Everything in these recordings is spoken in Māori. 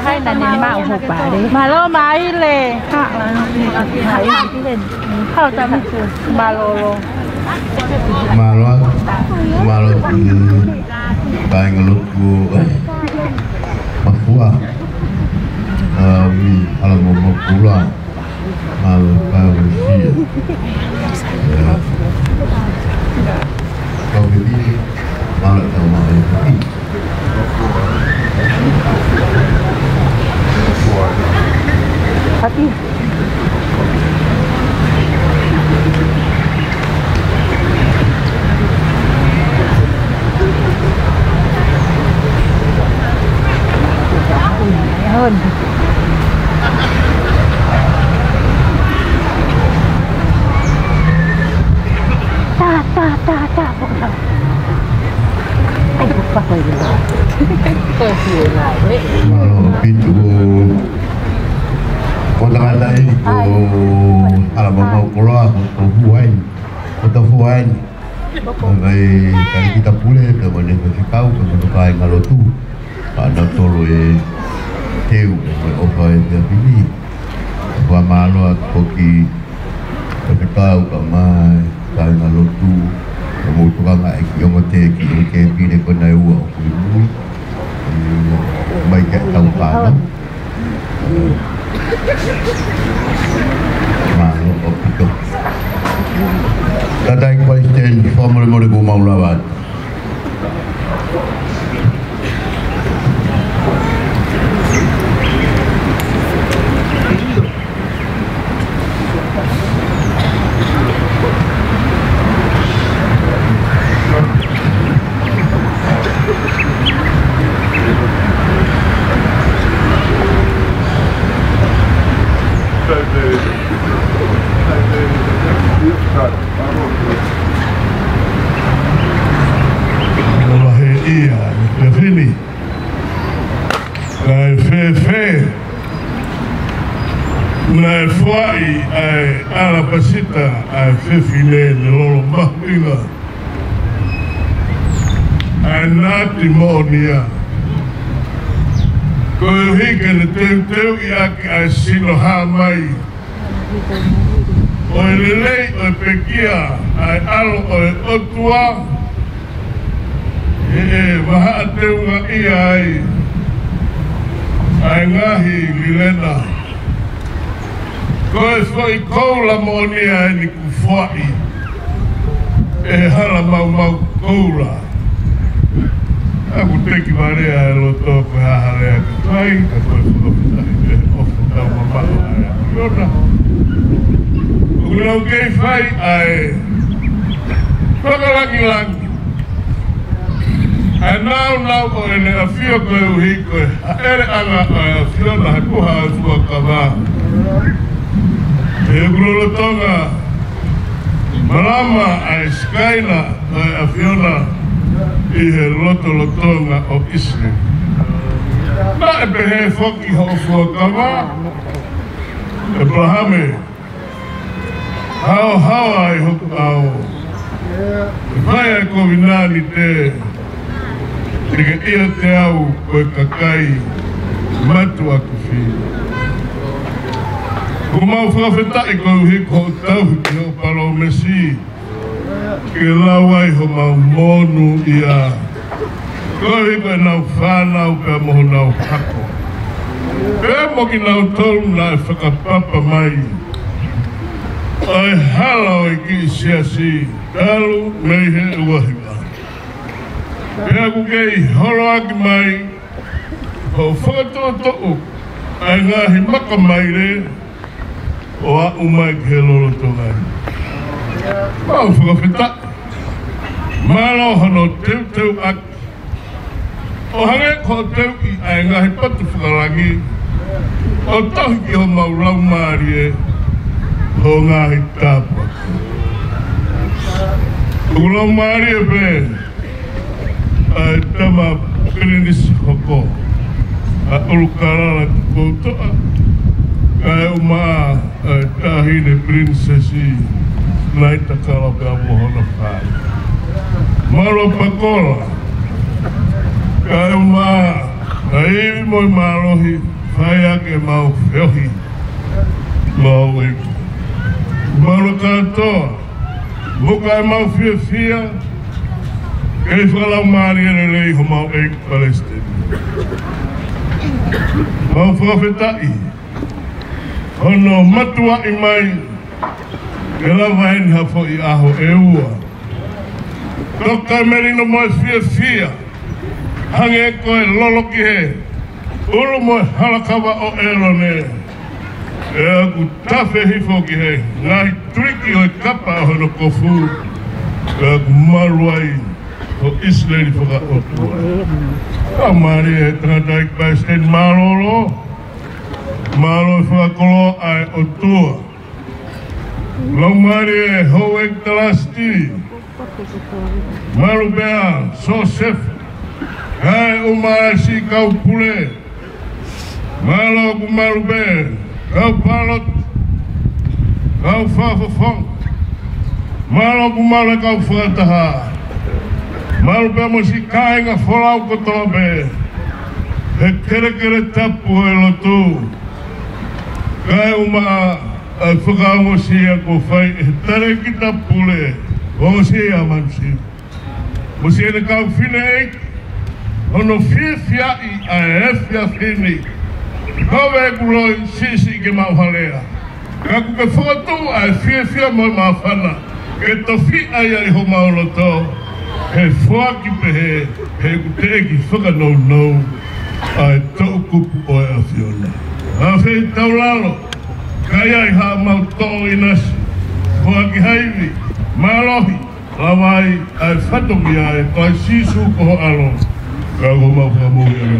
Hai là nhìn mạo hộp bà đi mà lo máy lề hạ là thấy cái lên khao cho mình mà lo bài ngelut bu Papua kalau mau pulang malu Rusia kau ini malu tahu malu hati hơn ta bộ đầu anh cũng phải rồi tôi hiểu lại đấy pintu kota lain alam mau keluar kota Huain bagai kalau kita pulih ke mana kita tahu ke mana kain kalau tu ada tolo teu opai dia pilih wa malo koki kita tahu ke mai kain kalau tu kamu tukang ai yang mati ke pilih ke nai wa baik kat tahu kan malo opito Tadai question formal mo ribu maulawat. Na foi a la pasita a fefine de lolo mahina a natimonia ko hike ne teu ia a sino ha mai o lelei o pekia a alo o otua maha teu nga ia ai ngahi lilena Koe foi koula monia ni kufuai hala mau koula aku teki marea loto koe haharea kai koe fukopitai ofutau mamalo harea yona ulau kei fai ai whakalangi nau o ene a fio koe uhi koe ere anga a fio na kuha a sua kama e gulolo tonga malama a skaina a fiona i he lotonga o Israel na e pehe foki ho fuakama e Brahame hao ai hoku au e vai a kovinani te tika ia te au koe kakai matu aku fi Kumau whawhetai kou hiko tau ki o paro mesi ke lawai ho mau monu ia ko hiko e nau whanau pe moho nau hako pe mo ki nau tolu na e whakapapa mai ai halau e ki siasi talu mei he uahiwa pe aku kei holo aki mai ho whakatoto'u ai ngahi maka mai re o a umai ke lolo tongai. Mau whakawhita. Malo hono teu ak. O hange ko teu I ai ngahi patu whakarangi. O tahi ki ho mau rau maari e. Ho ngahi tāpa. O rau maari e pe. Ai tama pirinisi hoko. A ulukarara koutoa. Kai uma tahine princesi nai takala pe amohona whai. Maro pakola, kai uma, kai moi marohi, whai ake mau whiohi, mau eku. Maro katoa, muka e mau fia fia, kei whalau maari ane lei ho mau eku Palestine. Mau whawhetai, hono matua i mai, e lawa heni hafo i aho e ua. Toka merino moe fia fia, hange e koe lolo ki he, ulu moe halakawa o ero ne, e aku tafe hifo ki he, ngahi triki o e kapa o hono kofu, e aku maruai o Israeli whaka otua. Ka maari e tangata i Palestine marolo, malo i whakakolo ai otua. Lau maari e hou e talasti, malu bea, so sef, kai umara si kau pule, malo ku malu bea, kau palot, kau whawhawhong, malo ku malu kau whakataha, malu bea mo si kai ngā wholau kotoa bea, he kere tapu e lotu, kai umara ai whakaongo sia ko whai e tare ki tapule, o sia mansi. Mo sia ne kau whine eik, ono whiwhia i a e whia whini, kawe e kuroi sisi ke mauhalea. Ka kuke whakatu a e whiwhia moi mawhana, ke to whi ai ai ho maoloto, he whaki pehe, he kuteki whakanou nou, a e tau kupu o e a whiona. A whei taulalo, kai ai ha mau tō i nasi, hoa ki haiwi, mālohi, lawai ai whatongi ai, kai sisu koho alo, ka ko mau whamu i alo.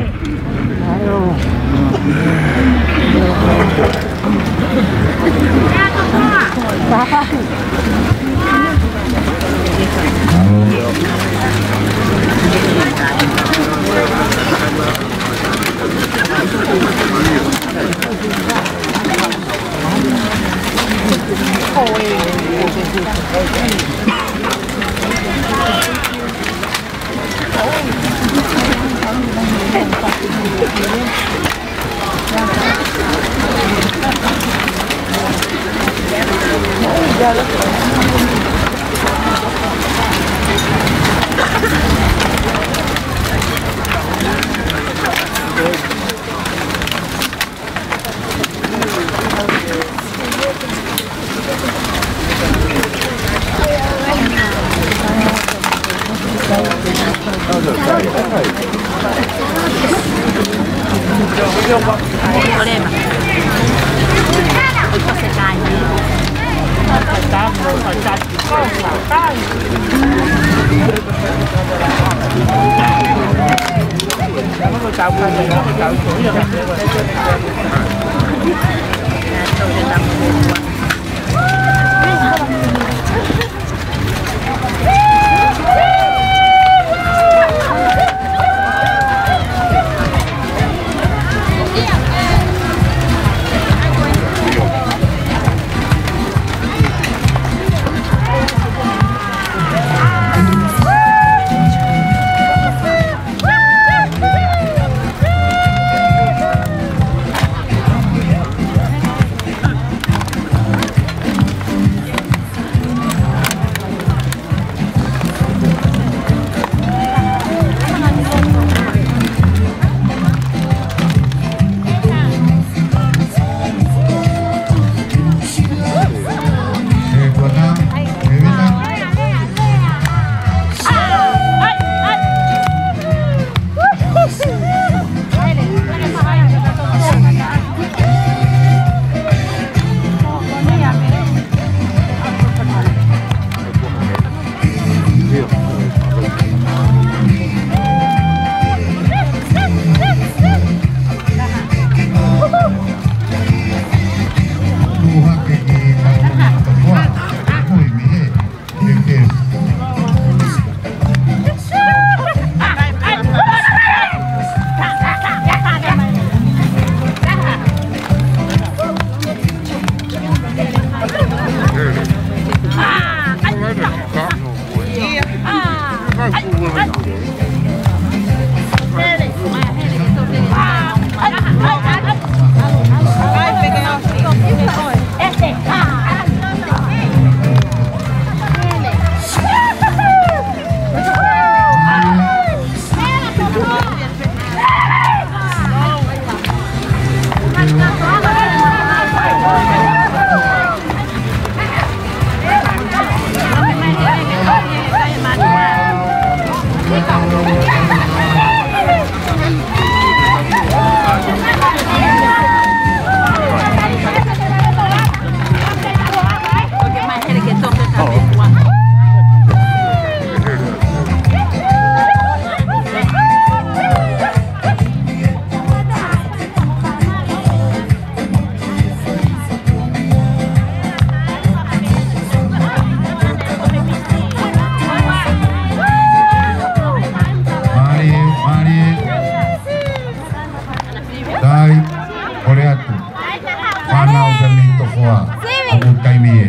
kaimi.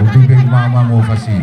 Untuk bing mama mo fasi.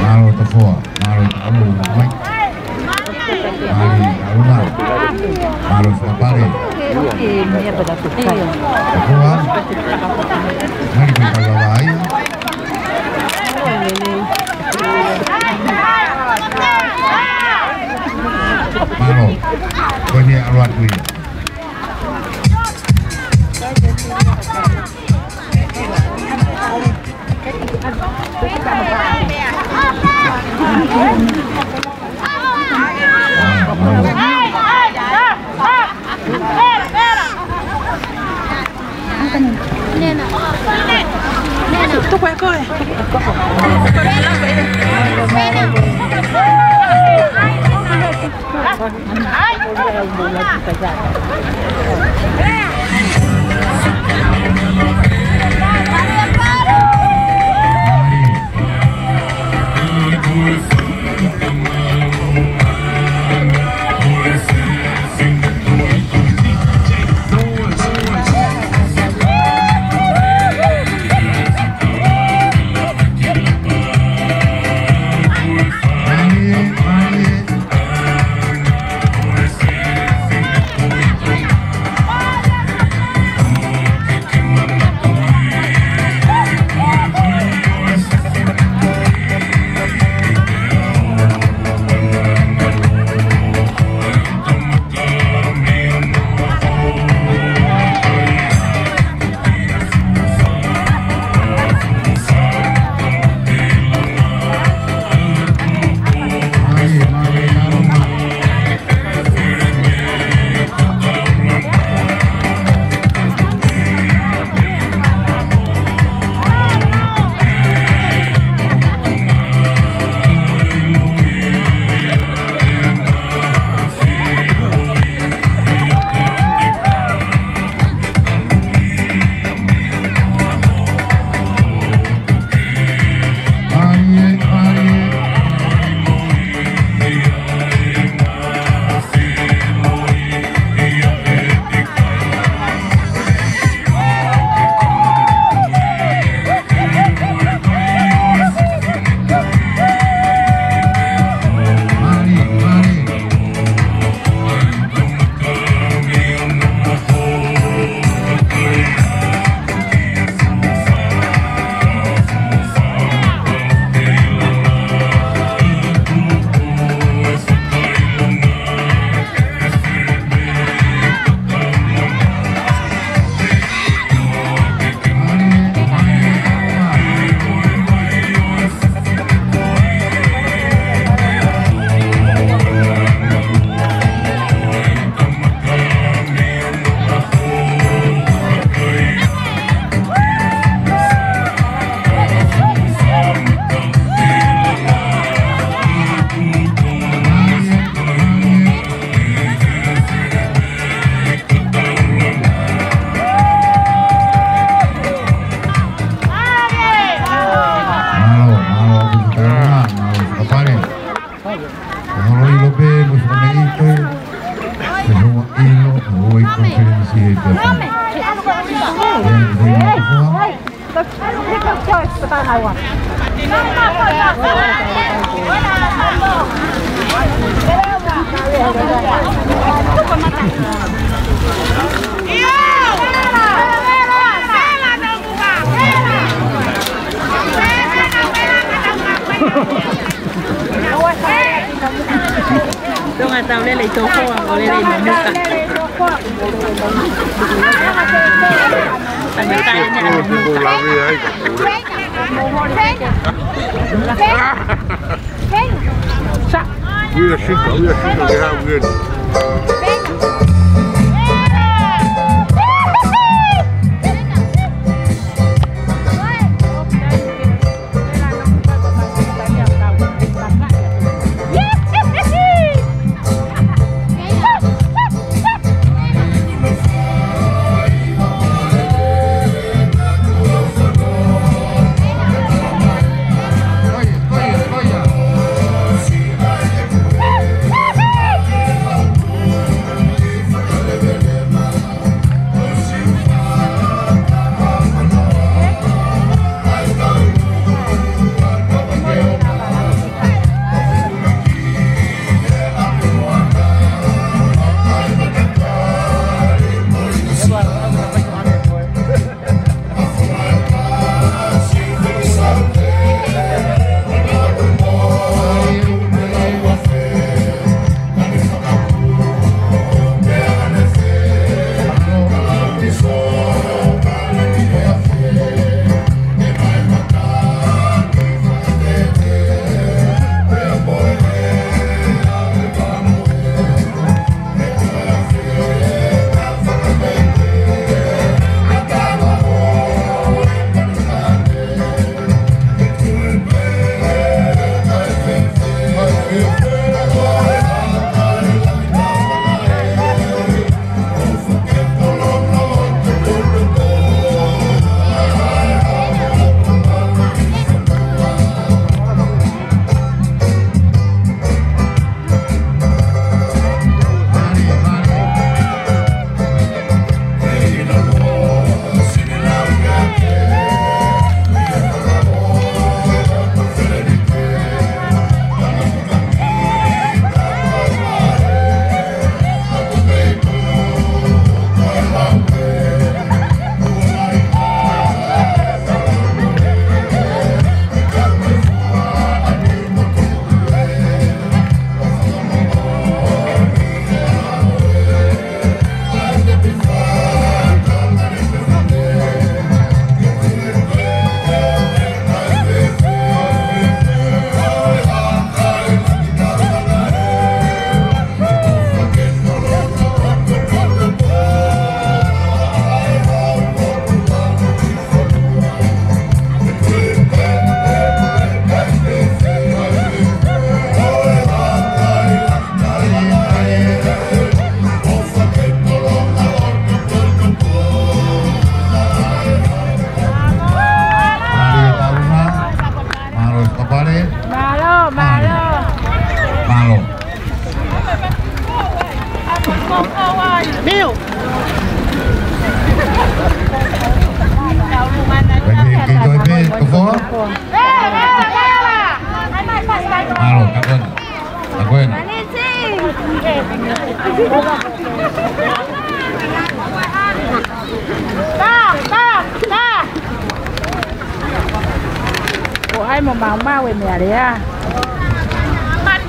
Malo tefo, malo tamu, baik. Mari, aluna. Malo sapare. Tefuan. Mari kita bawain. Malo, kau ni alat ni. Tu puedes coger. Dong atau lele toko atau lele muka. Tanya tanya ada muka. Weer super, we gaan weer. Ủa ai mà bảo bao về mẹ đấy à? Bắt.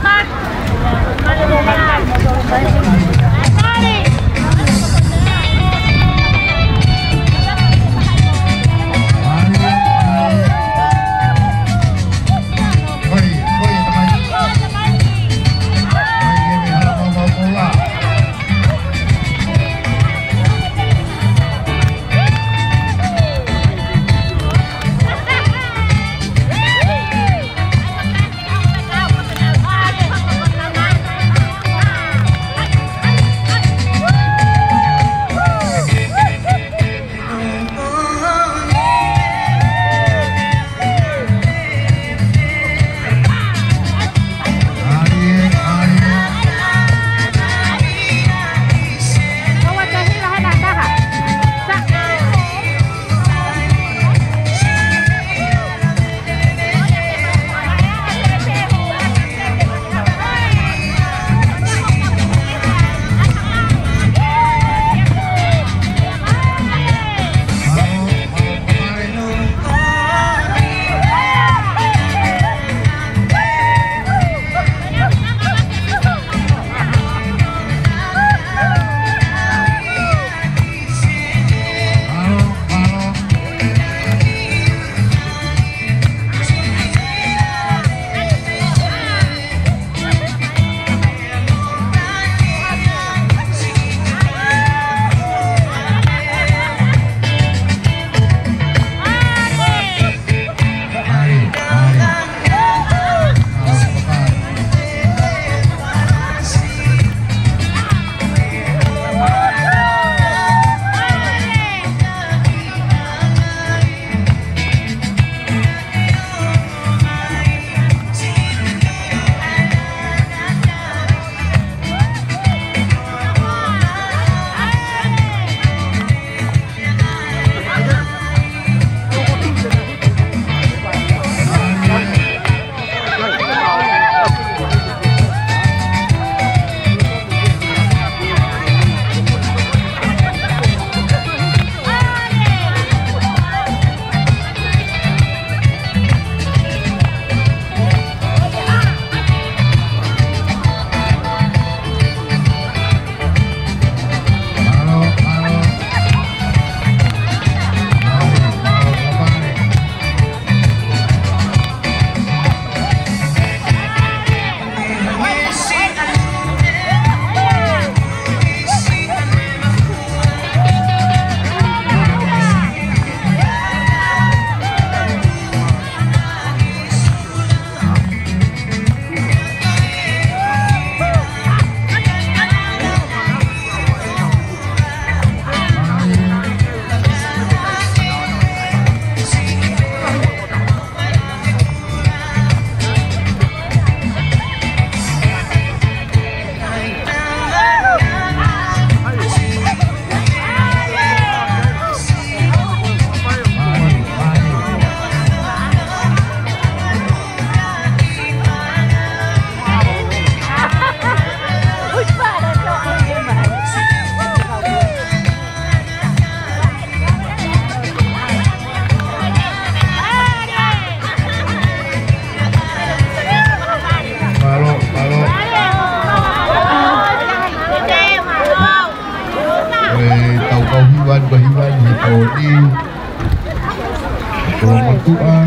tua,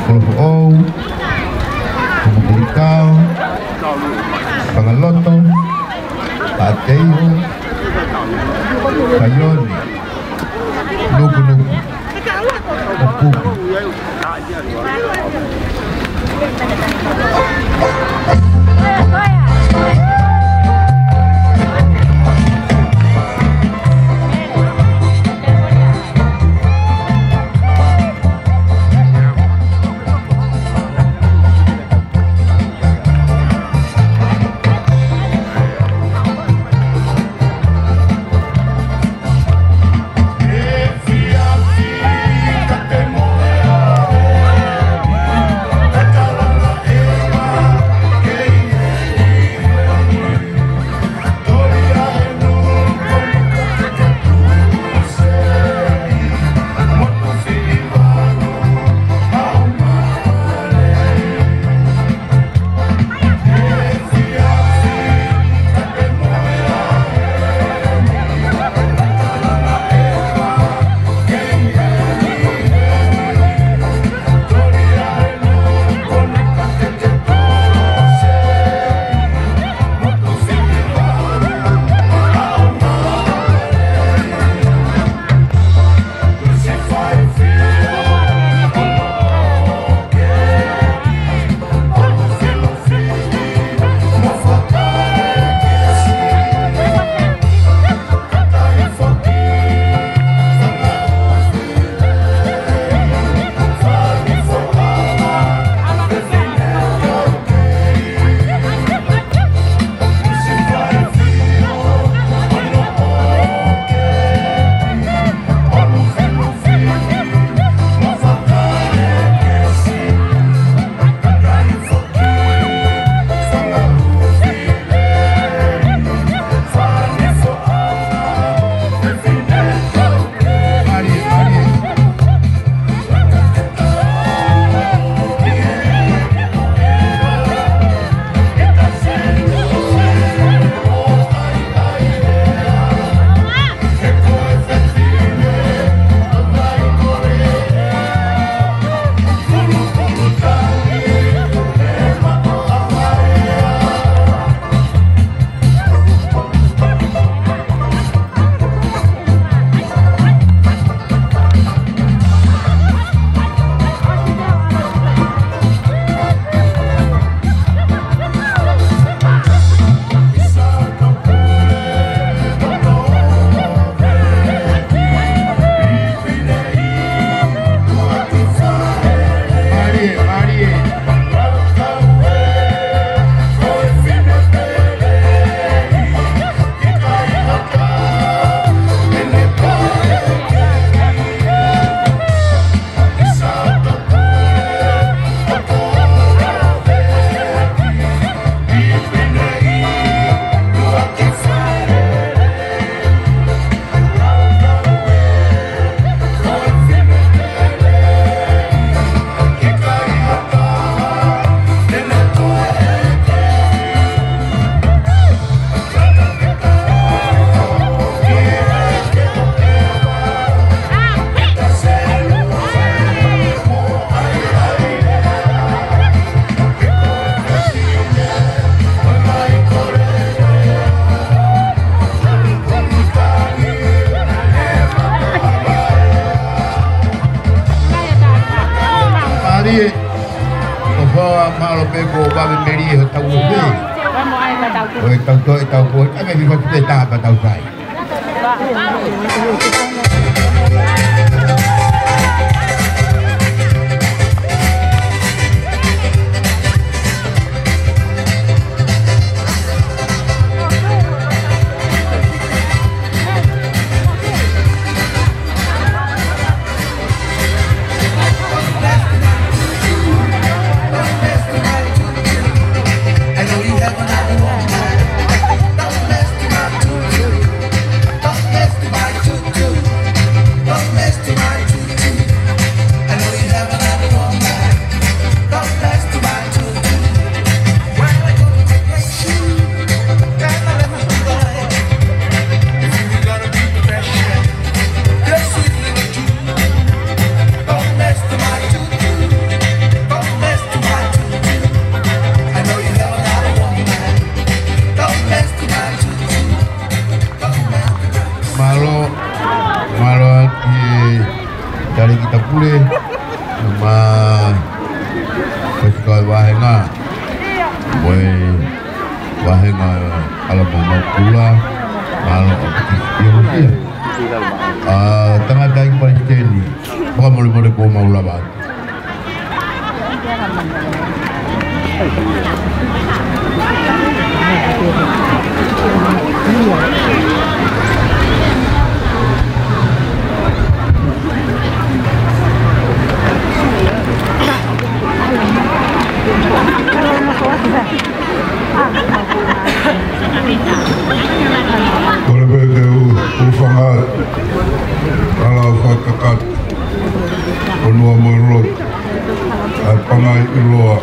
Polo Pumaglikao, Pangaloto, Pateo, Kayon, Lugu-lugu, Mapupi. Pesca bahenga, boy bahenga alam mau pula, kalau yang dia, tengah daing Palestin, bukan mulai kau mau lawan. Boleh berdeu ufangat, kalau fakakat, penua merot, pangai iloa,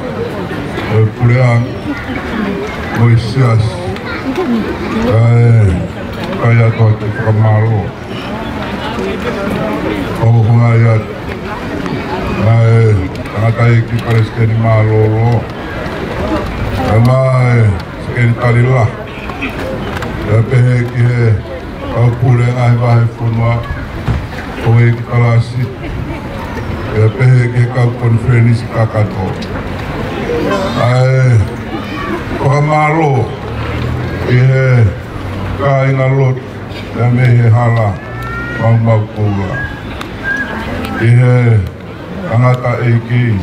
puliang, moisias, kaya tu kamaru, kau pengayat, tangatai ki Palestin malolo, sekali talilah. Pehe ki au pule ai vai funwa oe ki talasi pehe ki ka konferensi kakato ai kamaro kai ngalot me hala mau pula angata eki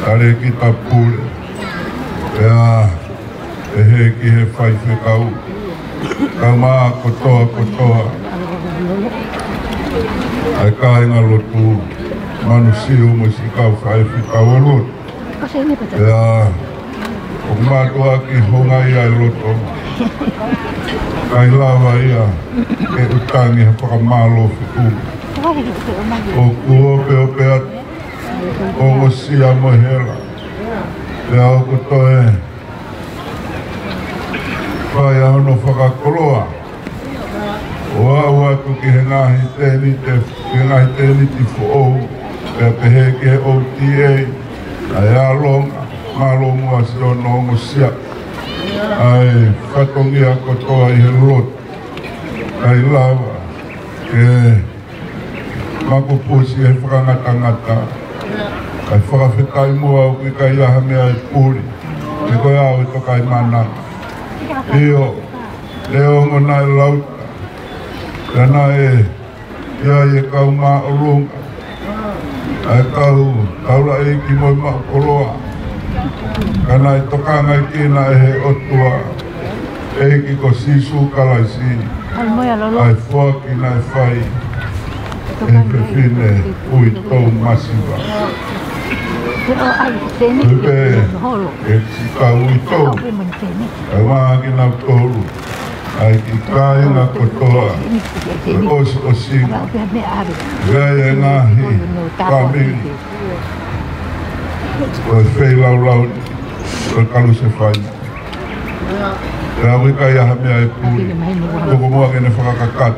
are kita pule ya pehe ki fai kau kama kotoa ai kai ngalotu manusia musika fai fikawalot ya umma ki hongai ai loto kai lava ia ke utangi pa malo fiku o kuo pe o sia mohela ya kotoe Kaya hono whakakoloa. Oa tu ki he ngahi tēni ti who'ou. Pea pehe ki he OTA. Ai alonga, malonga si o nongo sia. Ai whatongia kotoa I he lot. Ai lawa. Ke makupusi he whakangata. Ai whakawhetai mua o ki kai aha mea I puri. Ke koe au I tokai mananga. Leo ngona lauta, kana ia kau ma olonga, kau la ki moi ma koloa, kana tokanga kina he otua, ki ko sisu kalaisi, ai foki na fai, fine ui tau masiva. Pepe, si kau ui tau, ai wāki nā tōru, ai ki kāi ngā kotoa, o singa, gai e ngāhi, pāmiri, o whei lau, o kalu se whaina. Ea wika I aha mea e pūri, toko mua kene whakakakat,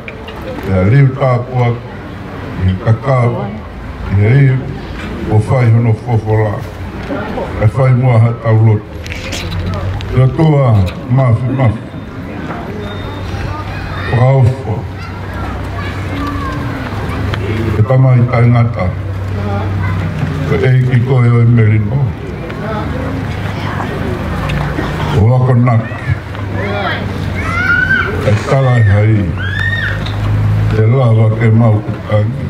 ea riu tāpua, I kakao, I he iu, o whai hono fofola, e whai mua ha tau lotu. Ia toa mafi. Whaofo. E tama I tai ngata. E eiki koe o merino. O wako naki. E talai hai. E lava ke mau kutangi.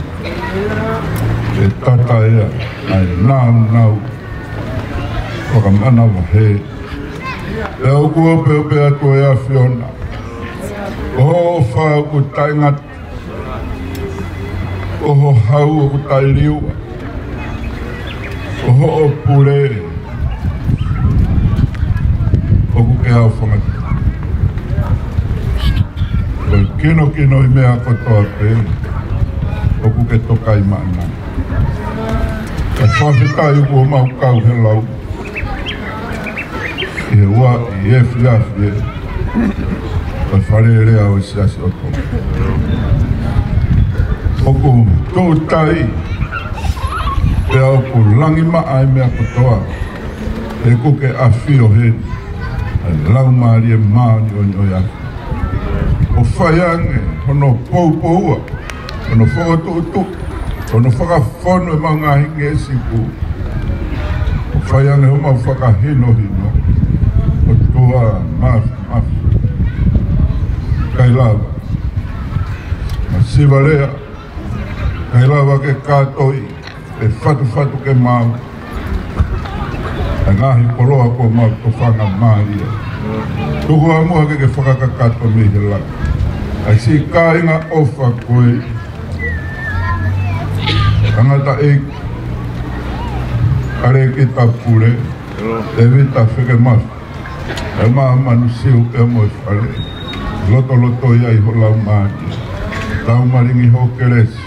E tata ea. Ai nau. Whakamana wahe. E o kua peope atu e a Fiona. O whao ku taingat. O hau o ku tai riua. O pure. O ku ke hau whangata. O kino I mea kotoa pe. O ku ke tokai maana. E whawhitai uku o mau kau he lau. I he ua I fiafi e. O whare rea o siasi o tō. O ku tōtai. Te au ku langi maa I mea kotoa. E ku ke awhi o he. Lau maari e maani o iafi. O whaiange, hono poupoua. Hono whakatoto. Kono whakafono e mga hinge e siku. O whaiange homa whakahino hino. O toa mafi. Kailawa. Ma sivalea. Kailawa ke kātoi. E whatu ke mau. E ngahi koloa ko mau to whanga maia. Tuku amua ke whakakakato mihi la. Ai si ka inga ofa koe. Angata e kare ki tapure. E vita whike mafu. E maa manu siu pe mo whare. Loto ia i holau maati. Lau maringi ho keresi.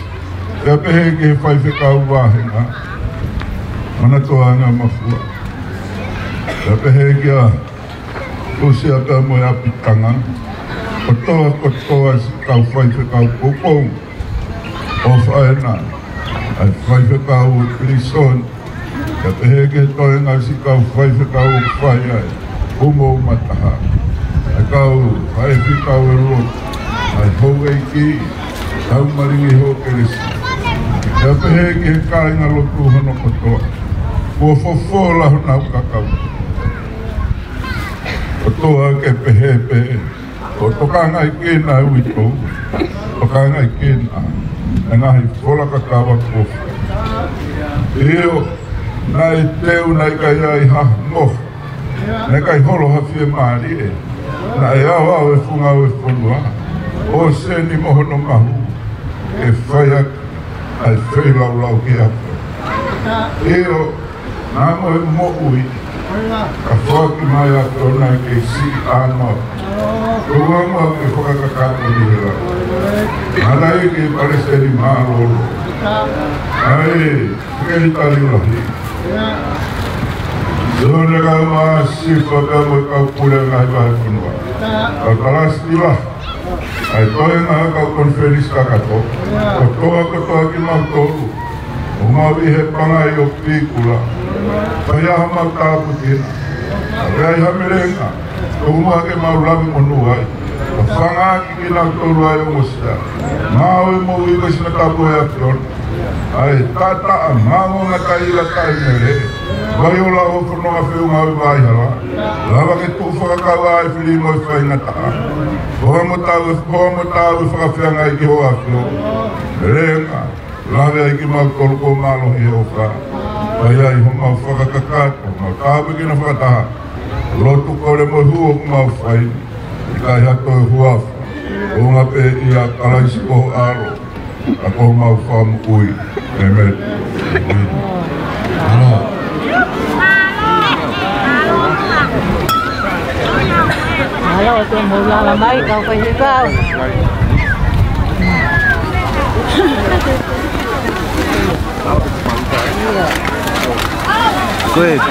Te apehe ke whai whikau wāhenga. Mana toa anga mafua. Te apehe ke a usi ape mo e apitanga. Kotoa si kau whai whikau kupong. O whaena. Ai whai whikau prison. Te apehe ke toe ngā si kau whai whikau whai ai. Umo mataha. Ai kau whai whikau e roto. Ai hou e ki. Tau maringi ho keresi. Te apehe ki he kāinga lotu hono kotoa. Kua fofola hona kakau. Kotoa ke pehe. O tokanga i kena e wito. Tokanga i kena. E ngahi fola kakawa kofu. Eo, nai teu nai kai ai ha ngofu. Nai kai holo hawhie maari e. Nai au e funga au e fonua. O se ni mohono mahu. E whaiak. Ai whai lau ki hapa. Eo, nā moe mo ui. Ka whaki mai a tōna ke si ānoa. Kua mua ke whakakakato ni hera. Nārai ke pareseri mārolo. Ai, whikeri tari ulahi. Zone ka maa sifa pia moe kau pule ngai wahe punua. Ka karasti lah. Ai toe ngā kau konferis kakato. Kotoa ki mau toru. O mawi he panga i o pīkula. Pai aha mau tāputina. Rai hamerenga. Tōmua ke mau labi monu ai. O whanga ki nau toru ai o mosia. Mau e mou i kasi na tapu e apion. Ai tata a mango ngā kaila kai mere. Vai o la o whanonga whiu mau i waihala. Lava ke tō whakakawa ai whilimo i whainga taha. Hoa mo tāu i whakawhianga i ki hoa whiu. Renga. Lawe ai ki mau tolu ko malo hi o ka. Pai ai ho mau whakakakato, mau tāwe ki na whakataha. Lotu kore mo huo ku mau whai. I kai hato e huafu. O ngā pe i a kalaisi ko aro. A ko mau whamu ui. E me. Ano. Halo, tu mula lamai kau pergi kau. Good.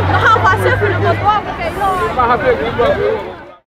Não, passei, filho, botou a boca aí, não.